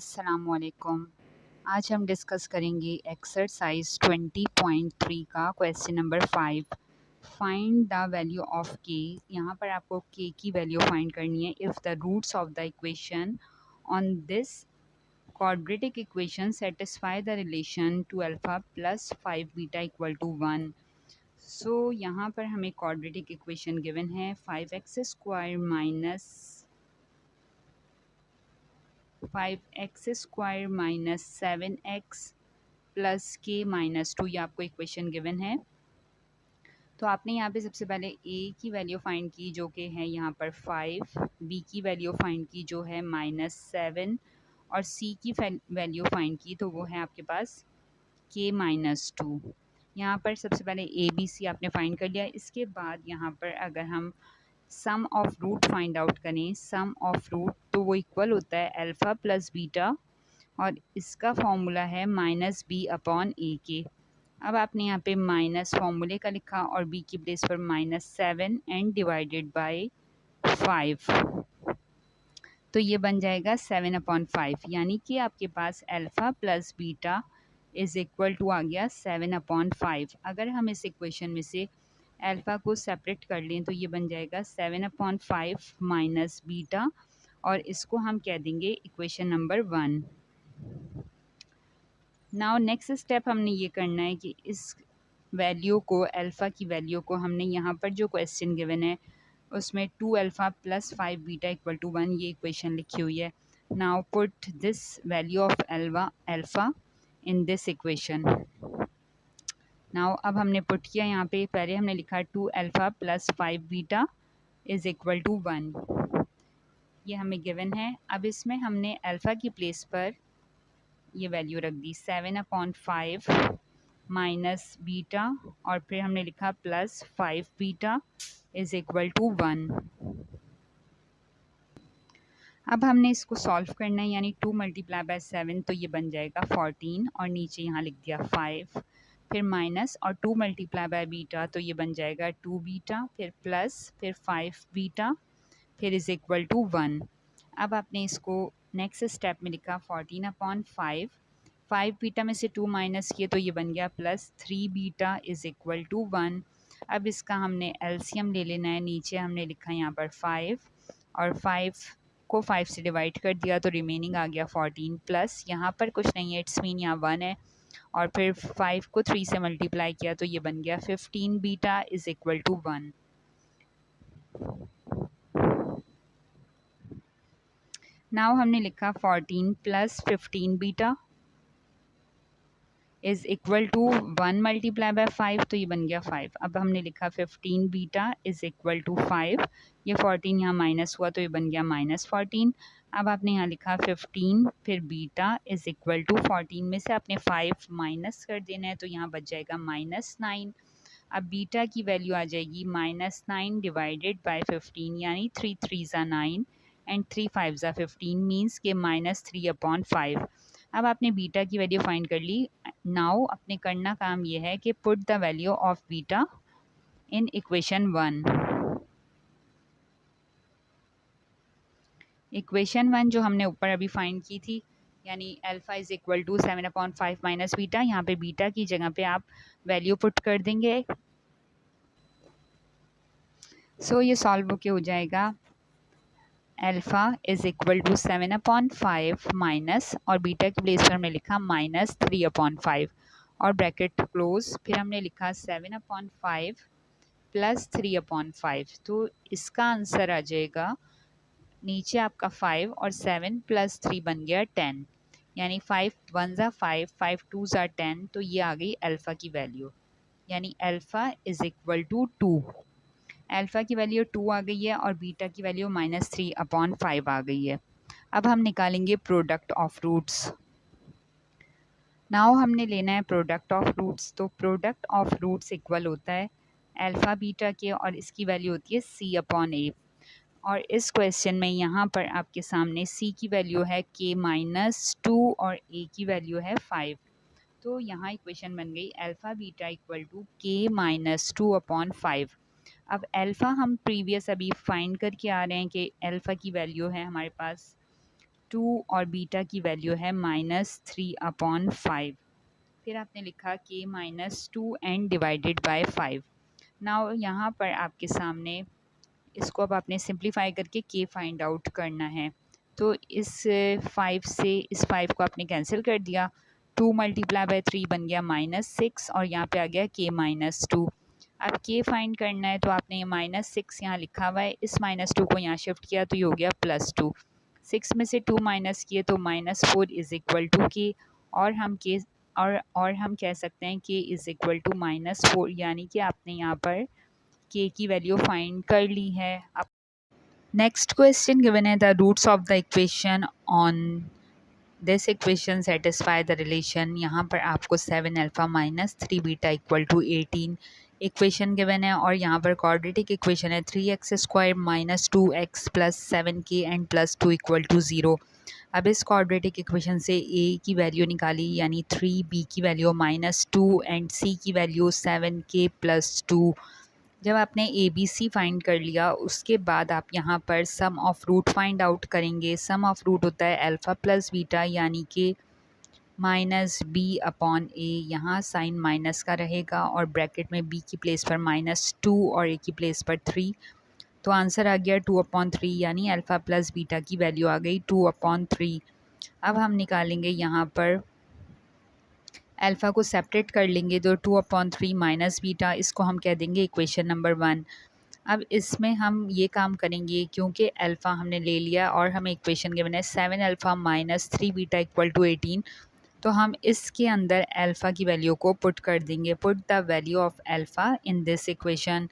अस्सलामुअलैकुम। आज हम डिस्कस करेंगे एक्सरसाइज 20.3 का question number 5। Find the value of के। यहाँ पर आपको के की वैल्यू फाइंड करनी है if the roots of the equation on this quadratic equation satisfy the relation to alpha plus 5 beta equal to 1। सो यहाँ पर हमें quadratic equation गिवन है 5x square minus 7x plus के माइनस 2, ये आपको इक्वेशन गिवन है। तो आपने यहाँ पे सबसे पहले a की वैल्यू फाइंड की जो कि है यहाँ पर 5, b की वैल्यू फाइंड की जो है -7 और c की वैल्यू फाइंड की तो वो है आपके पास k-2। यहाँ पर सबसे पहले a b c आपने फाइंड कर लिया। इसके बाद यहाँ पर अगर हम सम ऑफ रूट फाइंड आउट करें, सम ऑफ रूट तो वो इक्वल होता है अल्फ़ा प्लस बीटा और इसका फॉर्मूला है -b/a के। अब आपने यहाँ पे माइनस फॉर्मूले का लिखा और b की प्लेस पर -7 एंड डिवाइडेड बाय 5, तो ये बन जाएगा 7/5, यानी कि आपके पास alpha plus beta is equal to आ गया 7/5। अगर हम इस इक्वेशन में से अल्फ़ा को सेपरेट कर लें तो ये बन जाएगा 7/5 माइनस बीटा और इसको हम कह देंगे equation number 1। Now next step हमने ये करना है कि इस वैल्यू को, अल्फ़ा की वैल्यू को हमने यहाँ पर जो क्वेश्चन गिवन है उसमें 2 alpha plus 5 beta equal to 1 ये इक्वेशन लिखी हुई है। Now put this value of alpha in this equation. Now अब हमने पुट किया, यहाँ पे पहले हमने लिखा 2 alpha plus 5 beta is equal to 1, ये हमें गिवन है। अब इसमें हमने अल्फ़ा की प्लेस पर ये वैल्यू रख दी 7/5 माइनस बीटा और फिर हमने लिखा plus 5 beta is equal to 1। अब हमने इसको सॉल्व करना है, यानी 2 मल्टीप्लाई बाय 7 तो ये बन जाएगा 14 और नीचे यहाँ लिख दिया 5, फिर माइनस और 2 मल्टीप्लाई बाय बीटा तो ये बन जाएगा 2 बीटा, फिर प्लस, फिर 5 बीटा, फिर इज़ इक्वल टू 1। अब आपने इसको नेक्स्ट स्टेप में लिखा 14/5, 5 बीटा में से 2 माइनस किए तो ये बन गया plus 3 beta is equal to 1। अब इसका हमने एलसीएम ले लेना है। नीचे हमने लिखा यहाँ पर 5 और 5 को 5 से डिवाइड कर दिया तो रिमेनिंग आ गया 14 प्लस यहाँ पर कुछ नहीं है, इट्स मीन यहाँ 1 है और फिर 5 को 3 से मल्टीप्लाई किया तो ये बन गया 15 beta is equal to 1। Now हमने लिखा 14 plus 15 beta is equal to 1 multiply by 5 तो ये बन गया 5। अब हमने लिखा 15 बीटा इज़ इक्वल टू 5, ये 14 यहाँ माइनस हुआ तो ये बन गया -14। अब आपने यहाँ लिखा 15 फिर बीटा इज़ इक्वल टू 14 में से आपने 5 माइनस कर देना है तो यहाँ बच जाएगा -9। अब बीटा की वैल्यू आ जाएगी -9 डिवाइडेड बाय 15, यानी 3 3 ज़ा 9 एंड 3 5 ज़ा 15 मीन्स के -3/5। अब आपने बीटा की वैल्यू फाइंड कर ली। नाउ अपने करना काम ये है कि put the value of beta in equation 1। Equation 1 जो हमने ऊपर अभी फाइंड की थी, यानी alpha is equal to 7/5 minus beta, यहाँ पे बीटा की जगह पे आप वैल्यू पुट कर देंगे। सो ये सॉल्व होके हो जाएगा alpha is equal to 7/5 minus और बीटा की प्लेस पर हमने लिखा -3/5 और ब्रैकेट क्लोज, फिर हमने लिखा 7/5 प्लस 3/5, तो इसका आंसर आ जाएगा नीचे आपका 5 और 7 प्लस 3 बन गया 10, यानी 5 1 ज़ा 5, 5 2 ज़ा 10, तो ये आ गई अल्फ़ा की वैल्यू, यानी alpha is equal to 2। Alpha की वैल्यू 2 आ गई है और बीटा की वैल्यू -3/5 आ गई है। अब हम निकालेंगे प्रोडक्ट ऑफ रूट्स। नाउ हमने लेना है प्रोडक्ट ऑफ रूट्स, तो प्रोडक्ट ऑफ रूट्स इक्वल होता है अल्फ़ा बीटा के और इसकी वैल्यू होती है c/a। और इस क्वेश्चन में यहाँ पर आपके सामने c की वैल्यू है k-2 और a की वैल्यू है 5, तो यहाँ इक्वेशन बन गई alpha beta equal to k-2/5। अब अल्फ़ा हम प्रीवियस अभी फाइंड करके आ रहे हैं कि अल्फ़ा की वैल्यू है हमारे पास 2 और बीटा की वैल्यू है -3/5। फिर आपने लिखा k -2 and divided by 5। Now यहाँ पर आपके सामने इसको अब आपने सिंप्लीफाई करके k फाइंड आउट करना है। तो इस 5 से इस 5 को आपने कैंसिल कर दिया, 2 मल्टीप्लाई बाय 3 बन गया -6 और यहाँ पे आ गया k -2। अब k फाइंड करना है तो आपने ये -6 यहाँ लिखा हुआ है, इस -2 को यहाँ शिफ्ट किया तो ये हो गया +2। 6 में से 2 माइनस किए तो -4 इज़ इक्वल टू k। और हम k और हम कह सकते हैं k इज़ इक्वल टू -4, यानी कि आपने यहाँ पर k की वैल्यू फाइंड कर ली है। अब नेक्स्ट क्वेश्चन गिवन है the roots of the equation on this equation satisfy the relation. यहाँ पर आपको 7 alpha minus 3 beta equal to 18 equation given है और यहाँ पर क्वाड्रेटिक इक्वेशन है 3x² minus 2x plus 7k and plus 2 equal to 0। अब इस क्वाड्रेटिक इक्वेशन से a की वैल्यू निकाली यानी 3, b की वैल्यू -2 एंड c की वैल्यू 7k प्लस 2। जब आपने ए बी सी फाइंड कर लिया उसके बाद आप यहाँ पर सम ऑफ रूट फाइंड आउट करेंगे। सम ऑफ रूट होता है अल्फ़ा प्लस बीटा यानी कि -b/a। यहाँ साइन माइनस का रहेगा और ब्रैकेट में b की प्लेस पर -2 और a की प्लेस पर 3। तो आंसर आ गया 2/3 यानी अल्फ़ा प्लस बीटा की वैल्यू आ गई 2/3। अब हम निकालेंगे यहाँ पर अल्फ़ा को सेपरेट कर लेंगे तो 2/3 माइनस बीटा, इसको हम कह देंगे इक्वेशन नंबर 1। अब इसमें हम ये काम करेंगे क्योंकि अल्फ़ा हमने ले लिया और हमें इक्वेशन गिवन है 7 alpha minus 3 beta equal to 18। तो हम इसके अंदर अल्फ़ा की वैल्यू को पुट कर देंगे, put the value of alpha in this equation.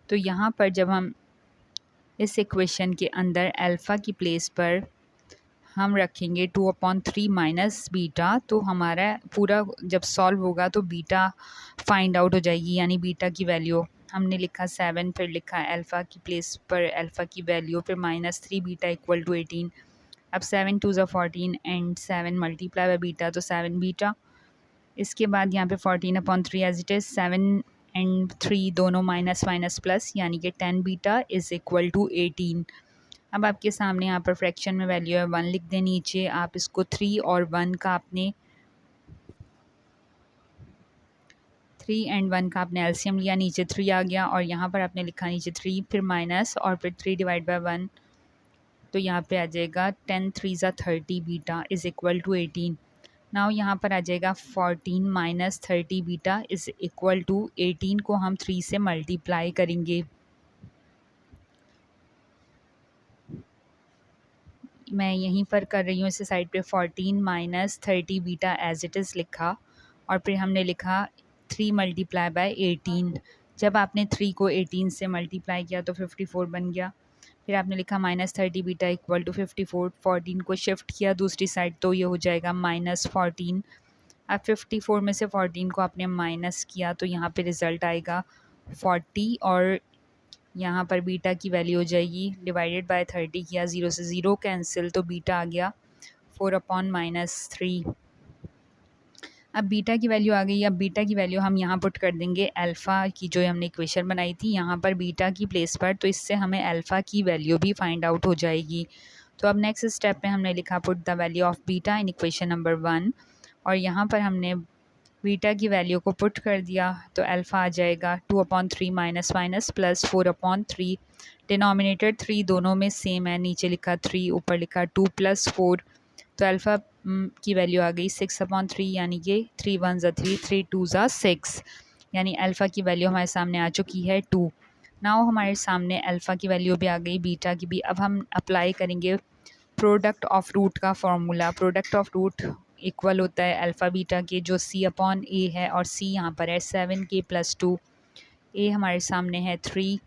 तो यहाँ पर जब हम इस इक्वेशन के अंदर अल्फ़ा की प्लेस पर हम रखेंगे 2/3 माइनस बीटा, तो हमारा पूरा जब सॉल्व होगा तो बीटा फाइंड आउट हो जाएगी, यानी बीटा की वैल्यू हमने लिखा 7, फिर लिखा अल्फ़ा की प्लेस पर अल्फ़ा की वैल्यू, फिर -3 बीटा इक्वल टू 18। अब 7 2 ज़ा 14 एंड 7 मल्टीप्लाई बाय बीटा तो 7 बीटा। इसके बाद यहाँ पे 14/3 एज इट इज़, 7 एंड 3 दोनों माइनस माइनस प्लस यानी कि 10 बीटा इज़ इक्वल टू 18। अब आपके सामने यहाँ पर फ्रैक्शन में वैल्यू है 1 लिख दें नीचे। आप इसको 3 और 1 का आपने 3 एंड 1 का आपने एलसीएम लिया, नीचे 3 आ गया और यहाँ पर आपने लिखा नीचे 3 फिर माइनस और फिर 3 डिवाइड बाय 1, तो यहाँ पे आ जाएगा 10 3 ज़ा 30 beta is equal to 18। Now यहाँ पर आ जाएगा 14 minus 30 beta is equal to 18 को हम 3 से मल्टीप्लाई करेंगे। मैं यहीं पर कर रही हूँ इस साइड पे 14 minus 30 beta as it is लिखा और फिर हमने लिखा 3 मल्टीप्लाई बाय 18। जब आपने 3 को 18 से मल्टीप्लाई किया तो 54 बन गया। फिर आपने लिखा -30 बीटा इक्वल टू 54, 14 को शिफ्ट किया दूसरी साइड तो ये हो जाएगा -14। अब 54 में से 14 को आपने माइनस किया तो यहाँ पे रिज़ल्ट आएगा 40 और यहाँ पर बीटा की वैल्यू हो जाएगी डिवाइडेड बाय 30 किया, 0 से 0 कैंसिल तो बीटा आ गया 4/-3। अब बीटा की वैल्यू आ गई। अब बीटा की वैल्यू हम यहाँ पुट कर देंगे अल्फ़ा की जो हमने इक्वेशन बनाई थी यहाँ पर बीटा की प्लेस पर, तो इससे हमें अल्फ़ा की वैल्यू भी फाइंड आउट हो जाएगी। तो अब नेक्स्ट स्टेप में हमने लिखा put the value of beta in equation number 1 और यहाँ पर हमने बीटा की वैल्यू को पुट कर दिया तो अल्फ़ा आ जाएगा 2/3 माइनस माइनस प्लस 4/3। डिनोमिनेटर 3 दोनों में सेम है, नीचे लिखा 3 ऊपर लिखा 2 प्लस 4, तो अल्फ़ा की वैल्यू आ गई 6/3 यानी कि 3 1 ज़ा 3 3 2 ज़ा 6, यानी अल्फ़ा की वैल्यू हमारे सामने आ चुकी है 2। नाउ हमारे सामने अल्फ़ा की वैल्यू भी आ गई, बीटा की भी। अब हम अप्लाई करेंगे प्रोडक्ट ऑफ रूट का formula. Product of root equal होता है अल्फ़ा बीटा के, जो c/a है और c यहाँ पर है 7k प्लस 2, a हमारे सामने है 3,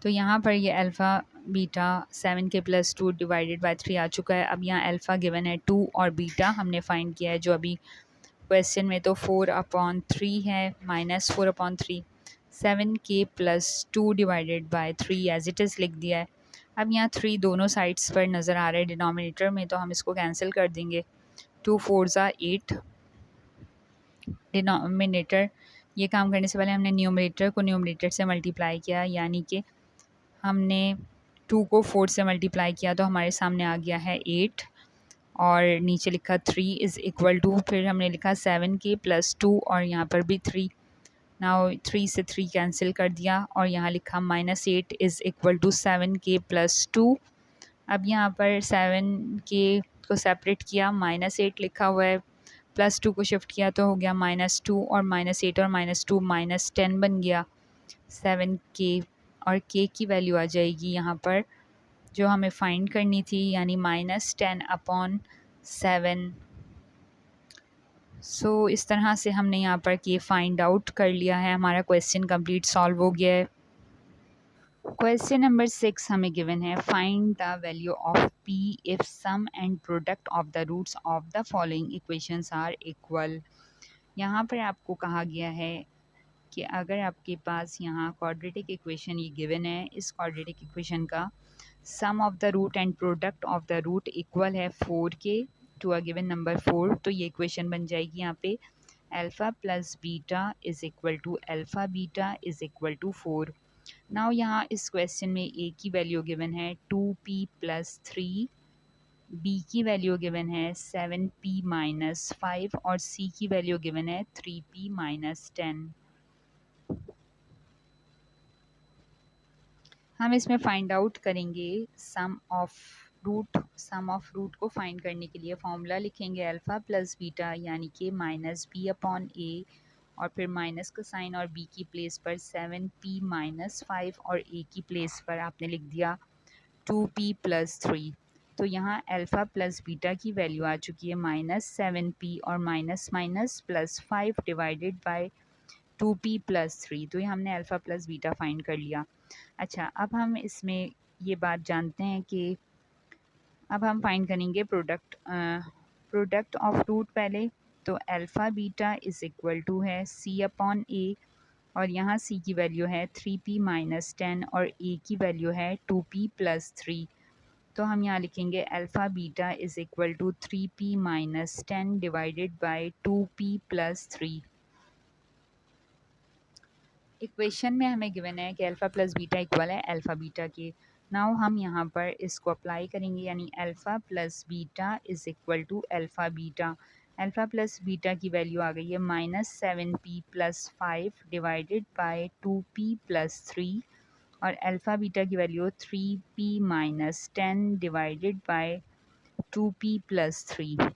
तो यहाँ पर ये alpha beta 7k plus 2 divided by 3 आ चुका है। अब यहाँ अल्फ़ा गिवन है 2 और बीटा हमने फाइंड किया है जो अभी क्वेश्चन में, तो 4/3 है minus 4/3, 7k plus 2 divided by 3 as it is लिख दिया है। अब यहाँ 3 दोनों साइड्स पर नज़र आ रहे हैं डिनोमिनेटर में, तो हम इसको कैंसिल कर देंगे। 2 4 ज़ा 8, डिनोमिनेटर ये काम करने से पहले हमने न्यूमरेटर को न्यूमरेटर से मल्टीप्लाई किया, यानी कि हमने 2 को 4 से मल्टीप्लाई किया तो हमारे सामने आ गया है 8 और नीचे लिखा 3 इज़ इक्वल टू, फिर हमने लिखा 7k प्लस 2 और यहाँ पर भी 3। नाउ 3 से 3 कैंसिल कर दिया और यहाँ लिखा -8 is equal to 7k plus 2। अब यहाँ पर 7k को सेपरेट किया, -8 लिखा हुआ है, +2 को शिफ्ट किया तो हो गया -2 और -8 और -2 -10 बन गया 7k। और k की वैल्यू आ जाएगी यहाँ पर जो हमें फाइंड करनी थी, यानी -10/7। सो इस तरह से हमने यहाँ पर k फाइंड आउट कर लिया है। हमारा क्वेश्चन कंप्लीट सॉल्व हो गया है। क्वेश्चन नंबर 6 हमें गिवन है, find the value of p if sum and product of the roots of the following equations are equal. यहाँ पर आपको कहा गया है कि अगर आपके पास यहाँ क्वाड्रेटिक इक्वेशन ये गिवन है, इस क्वाड्रेटिक इक्वेशन का sum of the root and product of the root equal है 4k to a given number 4, तो ये इक्वेशन बन जाएगी यहाँ पे alpha plus beta is equal to alpha beta is equal to 4। Now यहाँ इस क्वेश्चन में a की वैल्यू गिवन है 2p प्लस 3, b की वैल्यू गिवन है 7p माइनस 5 और c की वैल्यू गिवन है 3p माइनस 10। हम इसमें फाइंड आउट करेंगे सम ऑफ रूट को फाइंड करने के लिए फॉर्मूला लिखेंगे अल्फ़ा प्लस बीटा यानी कि -b/a और फिर माइनस का साइन और b की प्लेस पर 7p माइनस 5 और a की प्लेस पर आपने लिख दिया 2p प्लस 3। तो यहाँ अल्फ़ा प्लस बीटा की वैल्यू आ चुकी है -7p और minus minus plus 5 divided by 2p plus 3। तो ये हमने अल्फ़ा प्लस बीटा फाइंड कर लिया। अच्छा, अब हम इसमें ये बात जानते हैं कि अब हम फाइंड करेंगे प्रोडक्ट ऑफ रूट पहले। तो alpha beta is equal to है c/a और यहाँ c की वैल्यू है 3p माइनस 10 और a की वैल्यू है 2p प्लस 3। तो हम यहाँ लिखेंगे alpha beta is equal to 3p minus 10 divided by 2p plus 3। Equation में हमें गिवन है कि अल्फ़ा प्लस बीटा इक्वल है अल्फ़ा बीटा के। नाउ हम यहाँ पर इसको अप्लाई करेंगे, यानी alpha plus beta is equal to alpha beta. Alpha plus beta की वैल्यू आ गई है -7p plus 5 divided by 2p plus 3 और अल्फ़ा बीटा की value 3p minus 10 divided by 2p plus 3।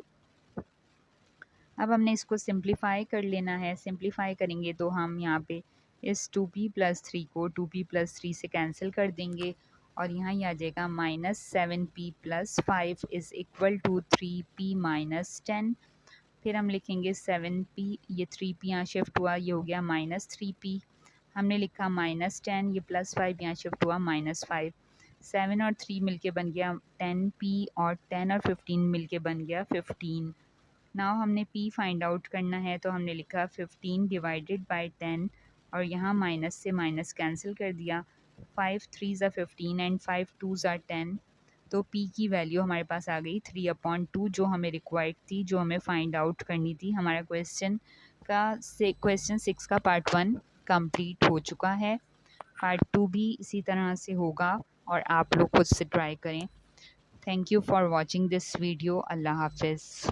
अब हमने इसको सिंप्लीफाई कर लेना है। सिंप्लीफाई करेंगे तो हम यहाँ पे इस 2p प्लस 3 को 2p प्लस 3 से कैंसिल कर देंगे और यहाँ ही आ जाएगा -7p plus 5 is equal to 3p minus 10। फिर हम लिखेंगे 7p, ये 3p यहाँ शिफ्ट हुआ, ये हो गया -3p। हमने लिखा -10, ये +5 यहाँ शिफ्ट हुआ -5। 7 और 3 मिलके बन गया 10p और 10 और 15 मिलके बन गया 15। नाउ हमने p फाइंड आउट करना है तो हमने लिखा 15 डिवाइडेड बाय 10 और यहाँ माइनस से माइनस कैंसिल कर दिया। 5 3 ज़ा 15 एंड 5 2 ज़ा 10। तो p की वैल्यू हमारे पास आ गई 3/2 जो हमें रिक्वायर्ड थी, जो हमें फाइंड आउट करनी थी। हमारा क्वेश्चन 6 का पार्ट 1 कंप्लीट हो चुका है। पार्ट 2 भी इसी तरह से होगा और आप लोग खुद से ट्राई करें। Thank you for watching this video. अल्लाह हाफिज़।